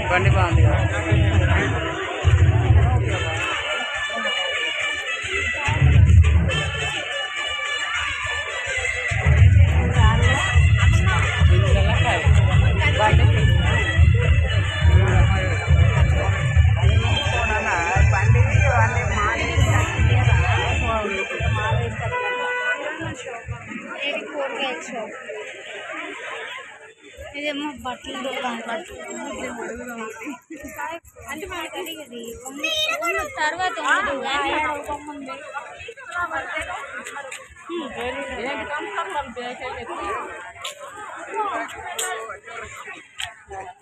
బండి బాగుంది కదా. ఇదేమో బట్టలు అంటే తర్వాత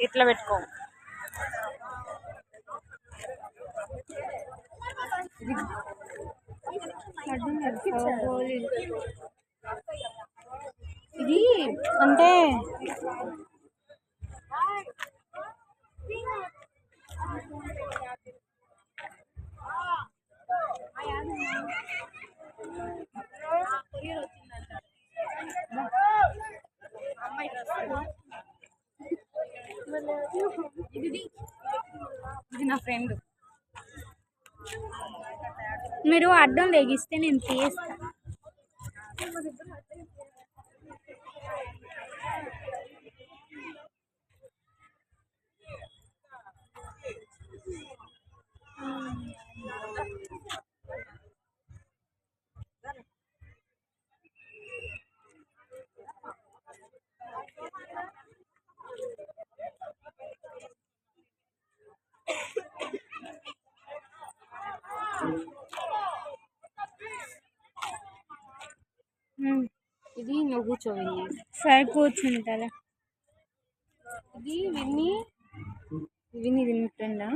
ఇట్లా పెట్టుకో. ఇది అంటే ఇది నా ఫ్రెండ్. మీరు అడ్డం లేగిస్తే నేను తీస్తాను. ఇది నువ్వు కూర్చోవింది. సరే కూర్చుంటారా? ఇది విన్ని. ఇది నీ ఫ్రెండా?